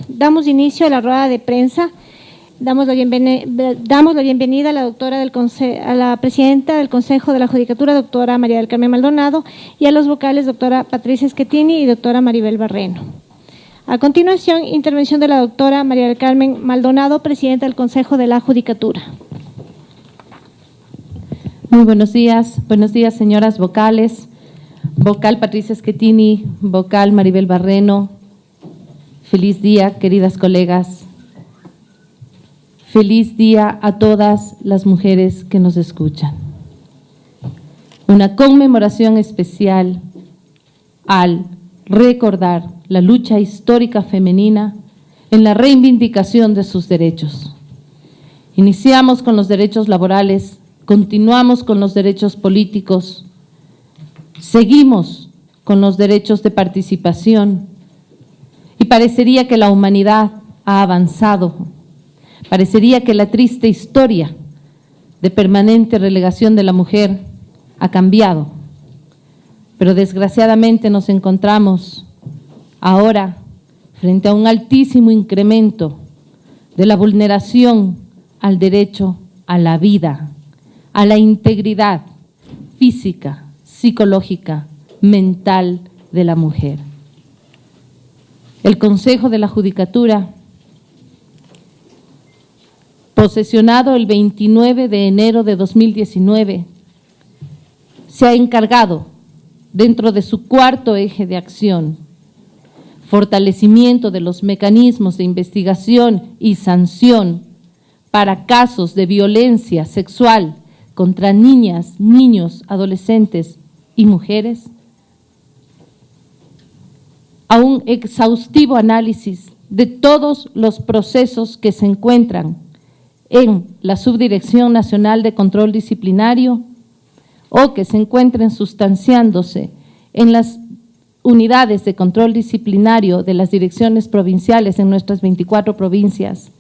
Damos inicio a la rueda de prensa. Damos la bienvenida a la a la presidenta del Consejo de la Judicatura, doctora María del Carmen Maldonado, y a los vocales, doctora Patricia Schettini y doctora Maribel Barreno. A continuación, intervención de la doctora María del Carmen Maldonado, presidenta del Consejo de la Judicatura. Muy buenos días señoras vocales, vocal Patricia Schettini, vocal Maribel Barreno. Feliz día, queridas colegas. Feliz día a todas las mujeres que nos escuchan. Una conmemoración especial al recordar la lucha histórica femenina en la reivindicación de sus derechos. Iniciamos con los derechos laborales, continuamos con los derechos políticos, seguimos con los derechos de participación y parecería que la humanidad ha avanzado. Parecería que la triste historia de permanente relegación de la mujer ha cambiado, pero desgraciadamente nos encontramos ahora frente a un altísimo incremento de la vulneración al derecho a la vida, a la integridad física, psicológica, mental de la mujer. El Consejo de la Judicatura, posesionado el 29 de enero de 2019, se ha encargado, dentro de su cuarto eje de acción, fortalecimiento de los mecanismos de investigación y sanción para casos de violencia sexual contra niñas, niños, adolescentes y mujeres, a un exhaustivo análisis de todos los procesos que se encuentran en la Subdirección Nacional de Control Disciplinario o que se encuentren sustanciándose en las unidades de control disciplinario de las direcciones provinciales en nuestras 24 provincias,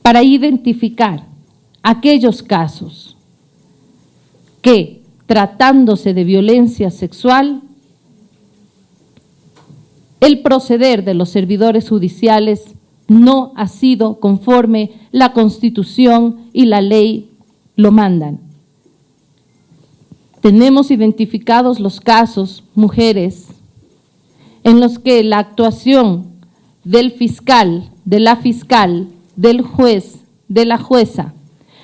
para identificar aquellos casos que, tratándose de violencia sexual, el proceder de los servidores judiciales no ha sido conforme la Constitución y la ley lo mandan. Tenemos identificados los casos, mujeres, en los que la actuación del fiscal, de la fiscal, del juez, de la jueza,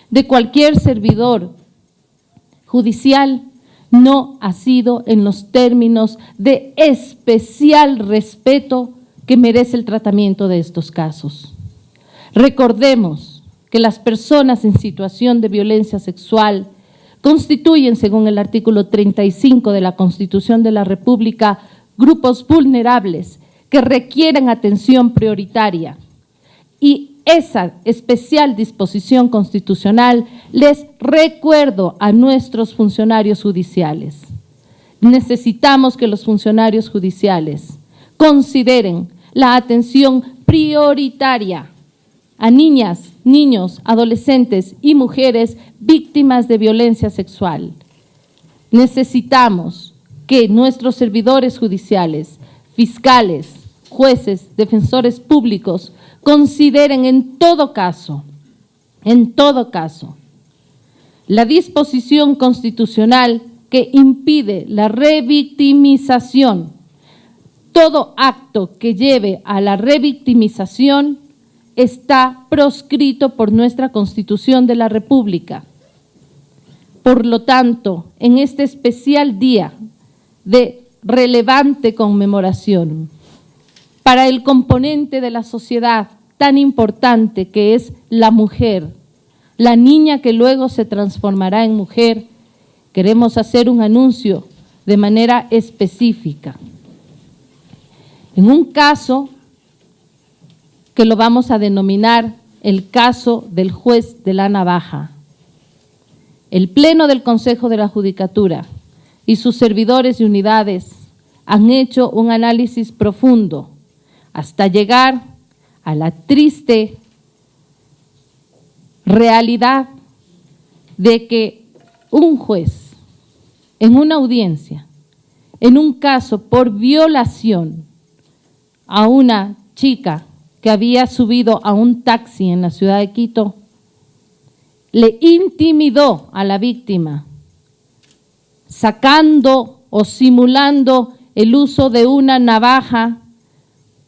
de cualquier servidor judicial, no ha sido en los términos de especial respeto que merece el tratamiento de estos casos. Recordemos que las personas en situación de violencia sexual constituyen, según el artículo 35 de la Constitución de la República, grupos vulnerables que requieren atención prioritaria. Y esa especial disposición constitucional les recuerdo a nuestros funcionarios judiciales. Necesitamos que los funcionarios judiciales consideren la atención prioritaria a niñas, niños, adolescentes y mujeres víctimas de violencia sexual. Necesitamos que nuestros servidores judiciales, fiscales, jueces, defensores públicos, consideren en todo caso, la disposición constitucional que impide la revictimización. Todo acto que lleve a la revictimización está proscrito por nuestra Constitución de la República. Por lo tanto, en este especial día de relevante conmemoración, para el componente de la sociedad tan importante que es la mujer, la niña que luego se transformará en mujer, queremos hacer un anuncio de manera específica. En un caso que lo vamos a denominar el caso del juez de la navaja, el Pleno del Consejo de la Judicatura y sus servidores y unidades han hecho un análisis profundo hasta llegar a la triste realidad de que un juez en una audiencia, en un caso por violación a una chica que había subido a un taxi en la ciudad de Quito, le intimidó a la víctima, sacando o simulando el uso de una navaja,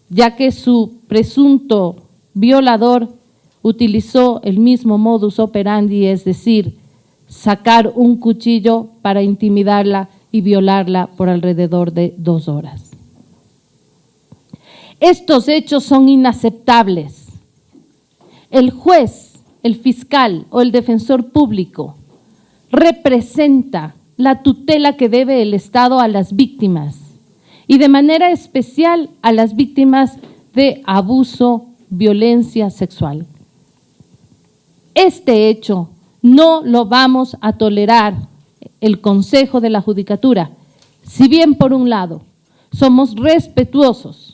ya que su presunto violador utilizó el mismo modus operandi, es decir, sacar un cuchillo para intimidarla y violarla por alrededor de 2 horas. Estos hechos son inaceptables. El juez, el fiscal o el defensor público representa la tutela que debe el Estado a las víctimas y de manera especial a las víctimas de abuso, violencia sexual. Este hecho no lo vamos a tolerar el Consejo de la Judicatura, si bien por un lado somos respetuosos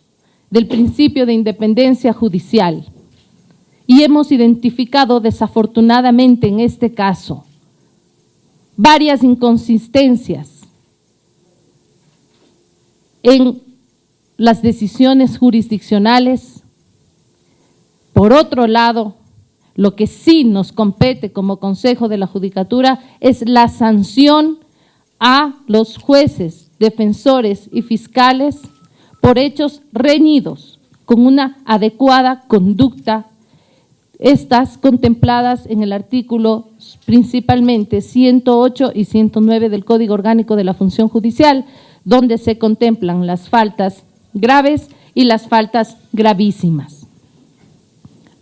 del principio de independencia judicial y hemos identificado desafortunadamente en este caso varias inconsistencias en las decisiones jurisdiccionales. Por otro lado, lo que sí nos compete como Consejo de la Judicatura es la sanción a los jueces, defensores y fiscales por hechos reñidos con una adecuada conducta, estas contempladas en el artículo principalmente 108 y 109 del Código Orgánico de la Función Judicial, donde se contemplan las faltas graves y las faltas gravísimas.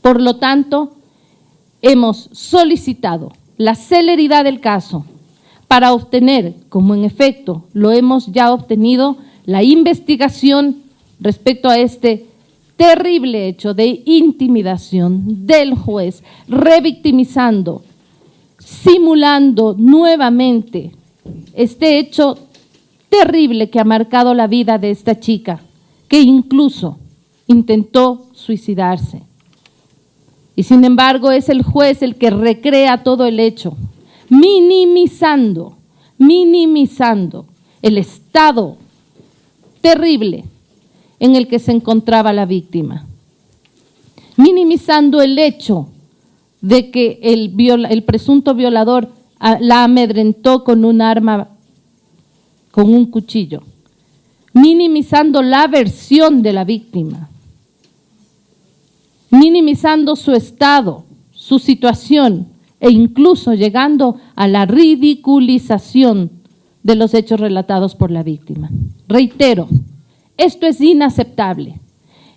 Por lo tanto, hemos solicitado la celeridad del caso para obtener, como en efecto lo hemos ya obtenido, la investigación respecto a este terrible hecho de intimidación del juez, revictimizando, simulando nuevamente este hecho terrible que ha marcado la vida de esta chica, que incluso intentó suicidarse. Y sin embargo es el juez el que recrea todo el hecho, minimizando el estado terrible en el que se encontraba la víctima, minimizando el hecho de que el presunto violador la amedrentó con un arma, con un cuchillo, minimizando la versión de la víctima, minimizando su estado, su situación e incluso llegando a la ridiculización de los hechos relatados por la víctima. Reitero, esto es inaceptable.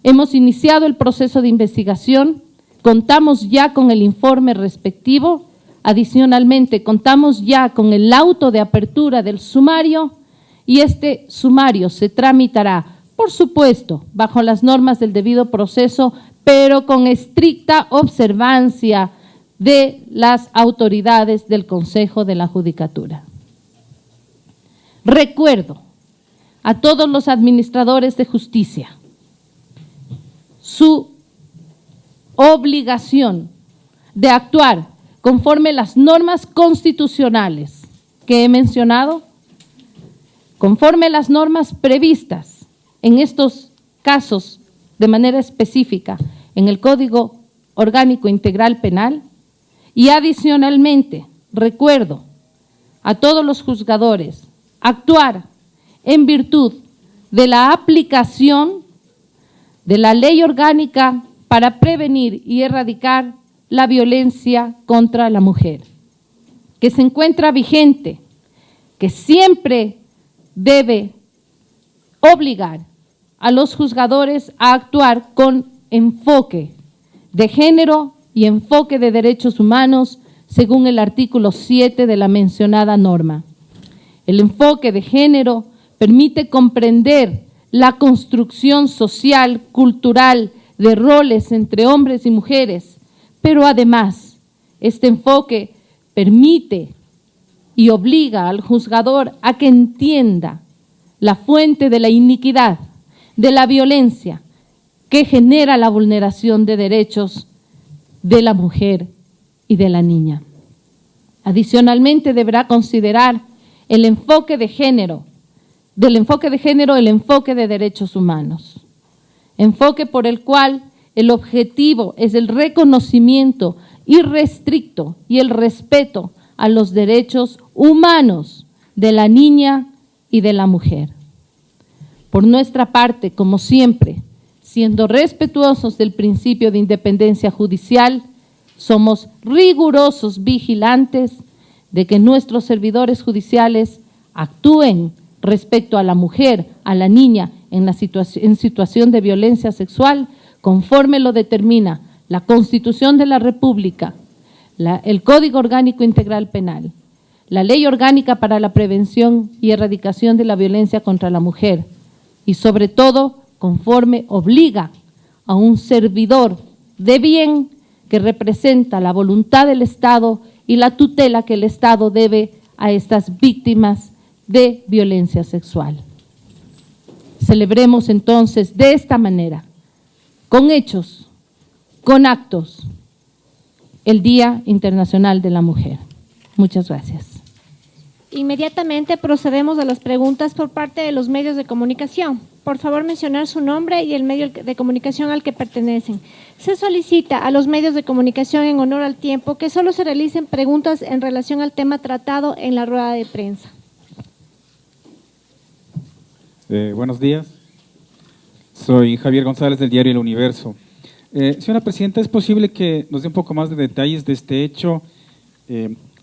Hemos iniciado el proceso de investigación, contamos ya con el informe respectivo, adicionalmente contamos ya con el auto de apertura del sumario y este sumario se tramitará, por supuesto, bajo las normas del debido proceso, pero con estricta observancia de las autoridades del Consejo de la Judicatura. Recuerdo a todos los administradores de justicia su obligación de actuar conforme a las normas constitucionales que he mencionado, conforme a las normas previstas en estos casos de manera específica en el Código Orgánico Integral Penal, y adicionalmente recuerdo a todos los juzgadores actuar en virtud de la aplicación de la Ley Orgánica para prevenir y erradicar la violencia contra la mujer, que se encuentra vigente, que siempre debe obligar a los juzgadores a actuar con enfoque de género y enfoque de derechos humanos según el artículo 7 de la mencionada norma. El enfoque de género permite comprender la construcción social, cultural, de roles entre hombres y mujeres, pero además este enfoque permite y obliga al juzgador a que entienda la fuente de la iniquidad, de la violencia que genera la vulneración de derechos de la mujer y de la niña. Adicionalmente, deberá considerar el enfoque de género, del enfoque de género, el enfoque de derechos humanos, enfoque por el cual El objetivo es el reconocimiento irrestricto y el respeto a los derechos humanos de la niña y de la mujer. Por nuestra parte, como siempre, siendo respetuosos del principio de independencia judicial, somos rigurosos vigilantes de que nuestros servidores judiciales actúen respecto a la mujer, a la niña en situación de violencia sexual, conforme lo determina la Constitución de la República, el Código Orgánico Integral Penal, la Ley Orgánica para la Prevención y Erradicación de la Violencia contra la Mujer y sobre todo conforme obliga a un servidor de bien que representa la voluntad del Estado y la tutela que el Estado debe a estas víctimas de violencia sexual. Celebremos entonces de esta manera, con hechos, con actos, el Día Internacional de la Mujer. Muchas gracias. Inmediatamente procedemos a las preguntas por parte de los medios de comunicación. Por favor, mencionar su nombre y el medio de comunicación al que pertenecen. Se solicita a los medios de comunicación en honor al tiempo que solo se realicen preguntas en relación al tema tratado en la rueda de prensa. Buenos días. Soy Javier González del diario El Universo. Señora Presidenta, ¿es posible que nos dé un poco más de detalles de este hecho?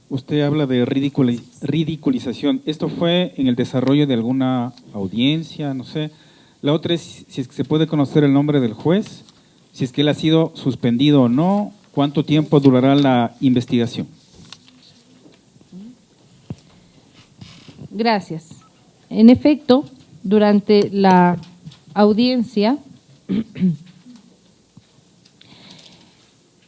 Usted habla de ridiculización. ¿Esto fue en el desarrollo de alguna audiencia? No sé. La otra es si es que se puede conocer el nombre del juez, si es que él ha sido suspendido o no, ¿cuánto tiempo durará la investigación? Gracias. En efecto, durante la audiencia,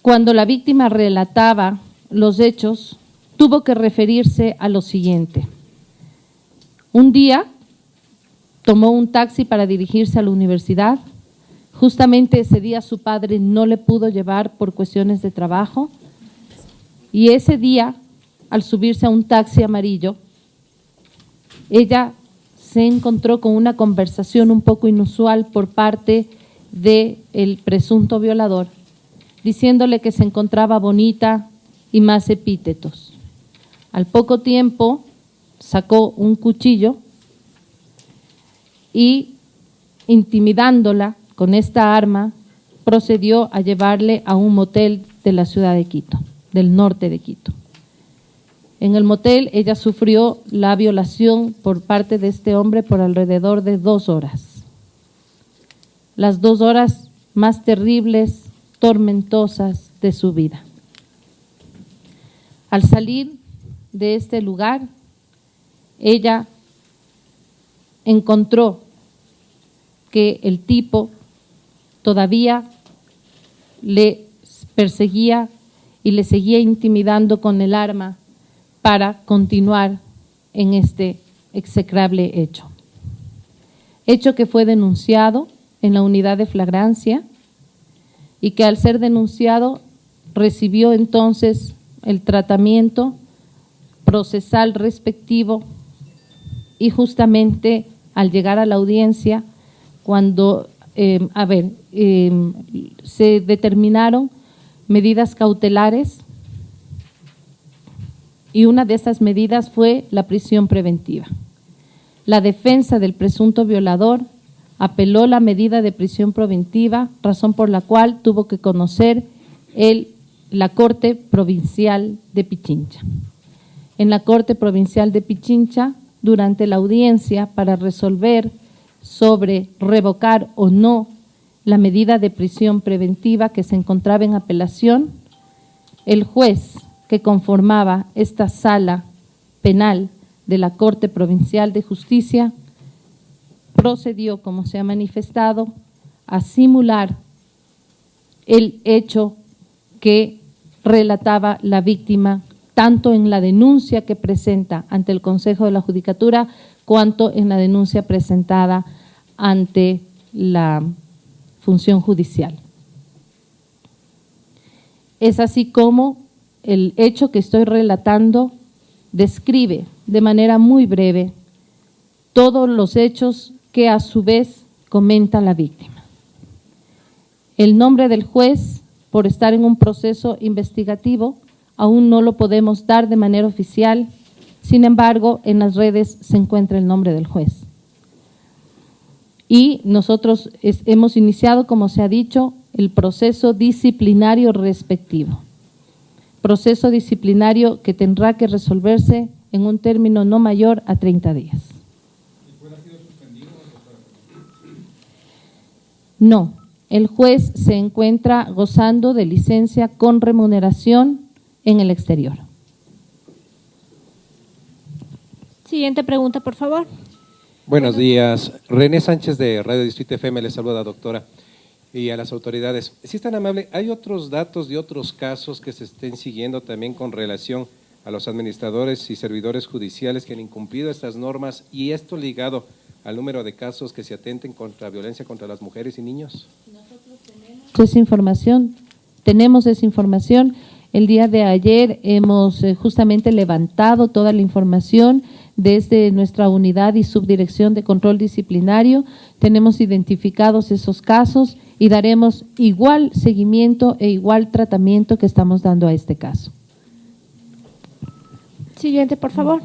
cuando la víctima relataba los hechos, tuvo que referirse a lo siguiente. Un día tomó un taxi para dirigirse a la universidad. Justamente ese día su padre no le pudo llevar por cuestiones de trabajo. Y ese día, al subirse a un taxi amarillo, ella se encontró con una conversación un poco inusual por parte del presunto violador, diciéndole que se encontraba bonita y más epítetos. Al poco tiempo sacó un cuchillo y, intimidándola con esta arma, procedió a llevarle a un motel de la ciudad de Quito, del norte de Quito. En el motel ella sufrió la violación por parte de este hombre por alrededor de 2 horas. Las 2 horas más terribles, tormentosas de su vida. Al salir de este lugar, ella encontró que el tipo todavía le perseguía y le seguía intimidando con el arma para continuar en este execrable hecho. Hecho que fue denunciado en la unidad de flagrancia y que al ser denunciado recibió entonces el tratamiento procesal respectivo y justamente al llegar a la audiencia, cuando se determinaron medidas cautelares y una de esas medidas fue la prisión preventiva. La defensa del presunto violador apeló la medida de prisión preventiva, razón por la cual tuvo que conocer la Corte Provincial de Pichincha. En la Corte Provincial de Pichincha, durante la audiencia para resolver sobre revocar o no la medida de prisión preventiva que se encontraba en apelación, el juez que conformaba esta sala penal de la Corte Provincial de Justicia procedió, como se ha manifestado, a simular el hecho que relataba la víctima, tanto en la denuncia que presenta ante el Consejo de la Judicatura, cuanto en la denuncia presentada ante la función judicial. Es así como el hecho que estoy relatando describe de manera muy breve todos los hechos que a su vez comenta la víctima. El nombre del juez, por estar en un proceso investigativo, aún no lo podemos dar de manera oficial. Sin embargo, en las redes se encuentra el nombre del juez. Y nosotros hemos iniciado, como se ha dicho, el proceso disciplinario respectivo. Proceso disciplinario que tendrá que resolverse en un término no mayor a 30 días. ¿El juez ha sido suspendido, doctora? No, el juez se encuentra gozando de licencia con remuneración en el exterior. Siguiente pregunta, por favor. Buenos días. René Sánchez de Radio Distrito FM, le saluda, doctora, y a las autoridades. Si es tan amable, ¿hay otros datos de otros casos que se estén siguiendo también con relación a los administradores y servidores judiciales que han incumplido estas normas y esto ligado al número de casos que se atenten contra violencia contra las mujeres y niños? Tenemos esa información. El día de ayer hemos justamente levantado toda la información desde nuestra unidad y subdirección de control disciplinario. Tenemos identificados esos casos y daremos igual seguimiento e igual tratamiento que estamos dando a este caso. Siguiente, por favor.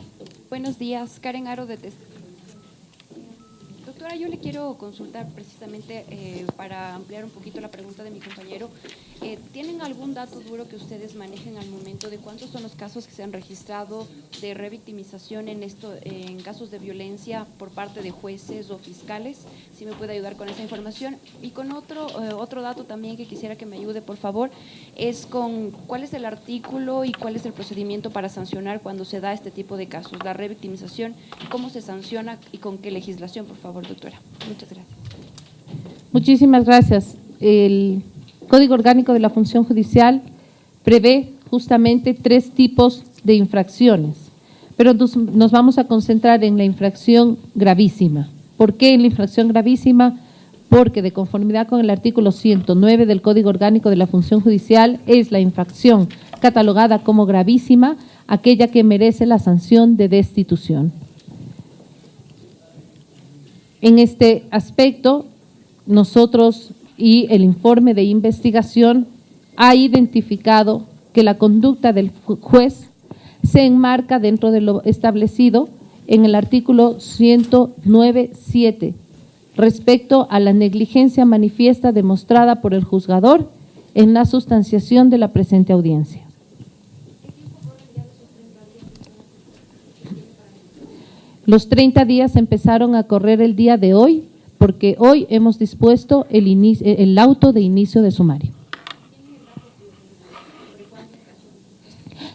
Buenos días, Karen Aro de Doctora, yo le quiero consultar precisamente para ampliar un poquito la pregunta de mi compañero. ¿Tienen algún dato duro que ustedes manejen al momento de cuántos son los casos que se han registrado de revictimización en casos de violencia por parte de jueces o fiscales? Si me puede ayudar con esa información. Y con otro dato también que quisiera que me ayude, por favor, es con cuál es el artículo y cuál es el procedimiento para sancionar cuando se da este tipo de casos, la revictimización, cómo se sanciona y con qué legislación, por favor, doctora. Muchas gracias. Muchísimas gracias. El Código Orgánico de la Función Judicial prevé justamente 3 tipos de infracciones, pero nos vamos a concentrar en la infracción gravísima. ¿Por qué en la infracción gravísima? Porque de conformidad con el artículo 109 del Código Orgánico de la Función Judicial es la infracción catalogada como gravísima aquella que merece la sanción de destitución. En este aspecto, nosotros y el informe de investigación ha identificado que la conducta del juez se enmarca dentro de lo establecido en el artículo 109.7 respecto a la negligencia manifiesta demostrada por el juzgador en la sustanciación de la presente audiencia. Los 30 días empezaron a correr el día de hoy, porque hoy hemos dispuesto el auto de inicio de sumario.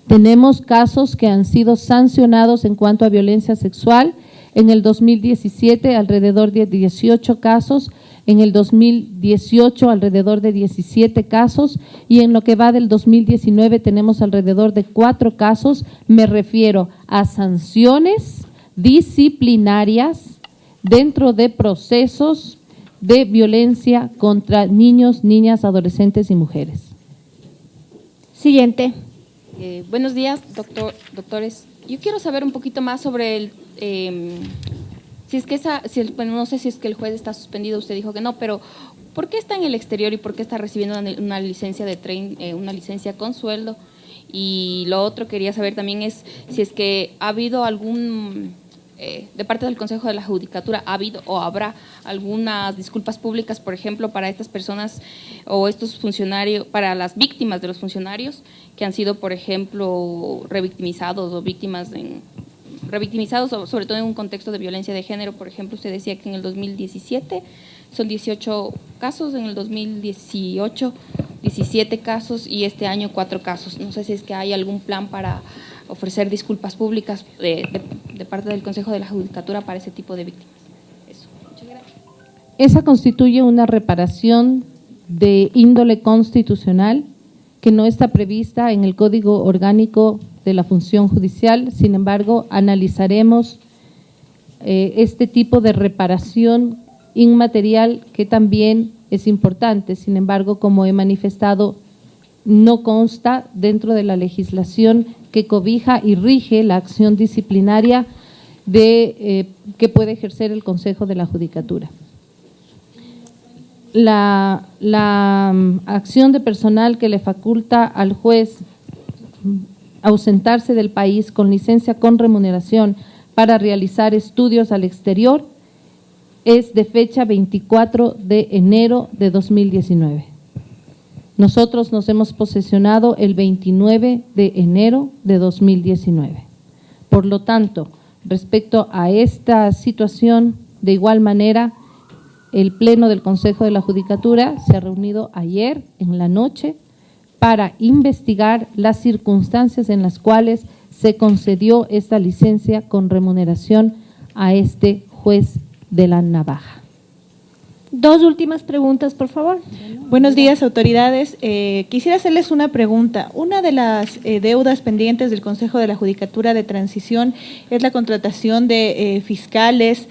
Tenemos casos que han sido sancionados en cuanto a violencia sexual. En el 2017 alrededor de 18 casos, en el 2018 alrededor de 17 casos y en lo que va del 2019 tenemos alrededor de 4 casos. Me refiero a sanciones disciplinarias dentro de procesos de violencia contra niños, niñas, adolescentes y mujeres. Siguiente. Buenos días, doctores. Yo quiero saber un poquito más sobre bueno, no sé si es que el juez está suspendido, usted dijo que no, pero ¿por qué está en el exterior y por qué está recibiendo una licencia una licencia con sueldo? Y lo otro quería saber también es si es que ha habido algún de parte del Consejo de la Judicatura ha habido o habrá algunas disculpas públicas, por ejemplo, para estas personas o estos funcionarios, para las víctimas de los funcionarios que han sido, por ejemplo, revictimizados o revictimizados, sobre todo en un contexto de violencia de género. Por ejemplo, usted decía que en el 2017 son 18 casos, en el 2018 17 casos y este año 4 casos. No sé si es que hay algún plan para ofrecer disculpas públicas de parte del Consejo de la Judicatura para ese tipo de víctimas. Eso. Muchas gracias. Esa constituye una reparación de índole constitucional que no está prevista en el Código Orgánico de la Función Judicial. Sin embargo, analizaremos este tipo de reparación inmaterial que también es importante. Sin embargo, como he manifestado, no consta dentro de la legislación que cobija y rige la acción disciplinaria que puede ejercer el Consejo de la Judicatura. la acción de personal que le faculta al juez ausentarse del país con licencia con remuneración para realizar estudios al exterior es de fecha 24 de enero de 2019. Nosotros nos hemos posesionado el 29 de enero de 2019. Por lo tanto, respecto a esta situación, de igual manera, el Pleno del Consejo de la Judicatura se ha reunido ayer en la noche para investigar las circunstancias en las cuales se concedió esta licencia con remuneración a este juez de la Navaja. Dos últimas preguntas, por favor. Buenos días, autoridades. Quisiera hacerles una pregunta. Una de las deudas pendientes del Consejo de la Judicatura de Transición es la contratación de fiscales,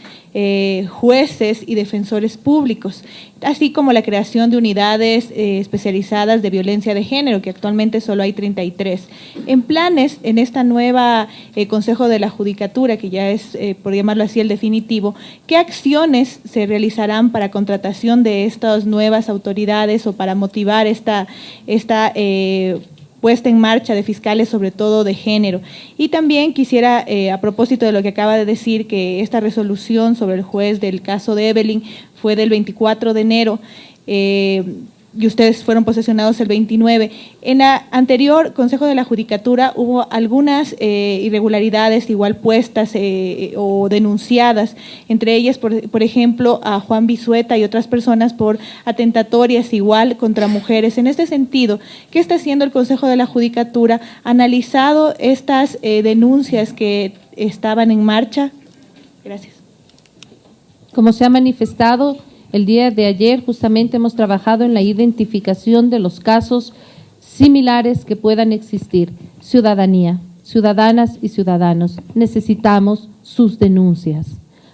jueces y defensores públicos, así como la creación de unidades especializadas de violencia de género, que actualmente solo hay 33. En planes, en esta nueva Consejo de la Judicatura, que ya es, por llamarlo así, el definitivo, ¿qué acciones se realizarán para contratación de estas nuevas autoridades o para motivar esta puesta en marcha de fiscales, sobre todo de género? Y también quisiera, a propósito de lo que acaba de decir, que esta resolución sobre el juez del caso de Evelyn fue del 24 de enero, y ustedes fueron posesionados el 29. En la anterior Consejo de la Judicatura hubo algunas irregularidades igual puestas o denunciadas, entre ellas, por ejemplo, a Juan Bisueta y otras personas por atentatorias igual contra mujeres. En este sentido, ¿qué está haciendo el Consejo de la Judicatura? ¿Analizado estas denuncias que estaban en marcha? Gracias. Como se ha manifestado, el día de ayer justamente hemos trabajado en la identificación de los casos similares que puedan existir. Ciudadanía, ciudadanas y ciudadanos, necesitamos sus denuncias.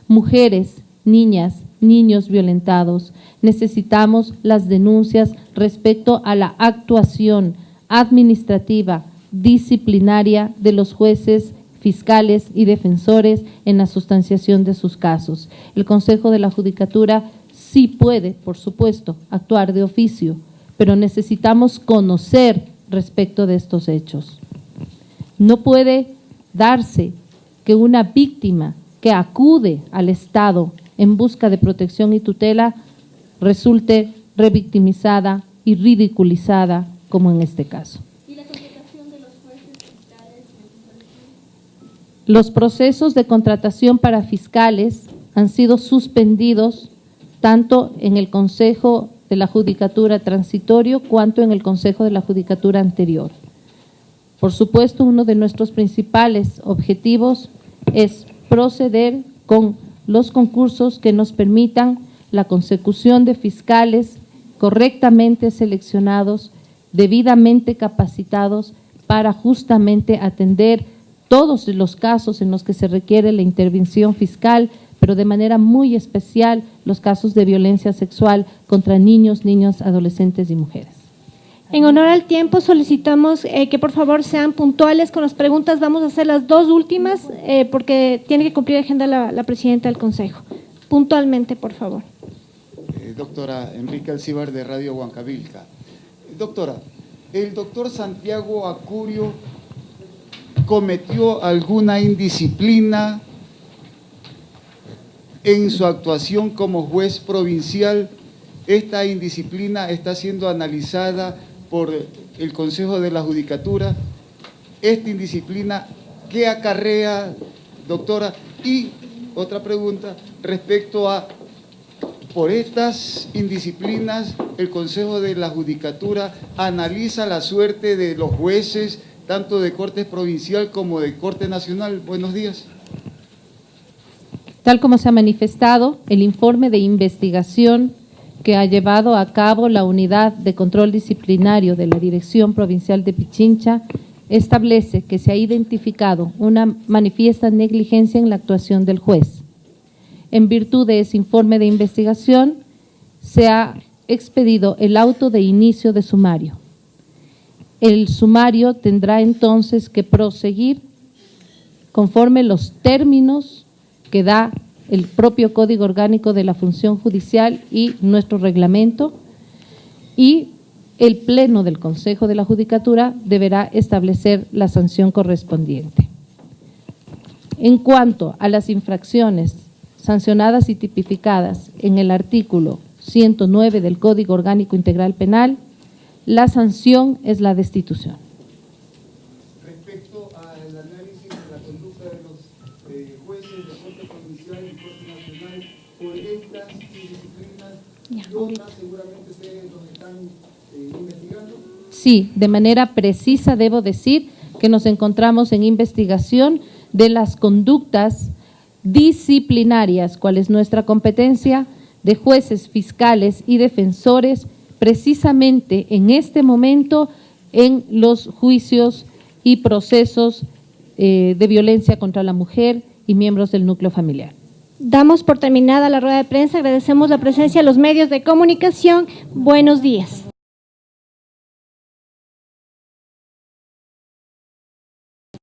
Mujeres, niñas, niños violentados, necesitamos las denuncias respecto a la actuación administrativa, disciplinaria de los jueces, fiscales y defensores en la sustanciación de sus casos. El Consejo de la Judicatura sí puede, por supuesto, actuar de oficio, pero necesitamos conocer respecto de estos hechos. No puede darse que una víctima que acude al Estado en busca de protección y tutela resulte revictimizada y ridiculizada, como en este caso. ¿Y la contratación de los jueces fiscales? Los procesos de contratación para fiscales han sido suspendidos tanto en el Consejo de la Judicatura transitorio cuanto en el Consejo de la Judicatura anterior. Por supuesto, uno de nuestros principales objetivos es proceder con los concursos que nos permitan la consecución de fiscales correctamente seleccionados, debidamente capacitados para justamente atender todos los casos en los que se requiere la intervención fiscal, pero de manera muy especial los casos de violencia sexual contra niños, niñas, adolescentes y mujeres. En honor al tiempo, solicitamos que por favor sean puntuales con las preguntas. Vamos a hacer las dos últimas porque tiene que cumplir agenda la presidenta del Consejo. Puntualmente, por favor. Doctora Enrique Alcíbar, de Radio Huancavilca. Doctora, ¿el doctor Santiago Acurio cometió alguna indisciplina en su actuación como juez provincial? Esta indisciplina está siendo analizada por el Consejo de la Judicatura. Esta indisciplina, ¿qué acarrea, doctora? Y otra pregunta respecto a, por estas indisciplinas, el Consejo de la Judicatura analiza la suerte de los jueces, tanto de Corte Provincial como de Corte Nacional. Buenos días. Tal como se ha manifestado, el informe de investigación que ha llevado a cabo la Unidad de Control Disciplinario de la Dirección Provincial de Pichincha establece que se ha identificado una manifiesta negligencia en la actuación del juez. En virtud de ese informe de investigación, se ha expedido el auto de inicio de sumario. El sumario tendrá entonces que proseguir conforme los términos que da el propio Código Orgánico de la Función Judicial y nuestro reglamento, y el Pleno del Consejo de la Judicatura deberá establecer la sanción correspondiente. En cuanto a las infracciones sancionadas y tipificadas en el artículo 109 del Código Orgánico Integral Penal, la sanción es la destitución. Respecto al análisis de la conducta de los jueces de Corte Provincial y Corte Nacional por estas disciplinas y otras, seguramente ustedes los están investigando. Sí, de manera precisa debo decir que nos encontramos en investigación de las conductas disciplinarias, cuál es nuestra competencia, de jueces, fiscales y defensores, precisamente en este momento en los juicios y procesos de violencia contra la mujer y miembros del núcleo familiar. Damos por terminada la rueda de prensa. Agradecemos la presencia de los medios de comunicación. Buenos días.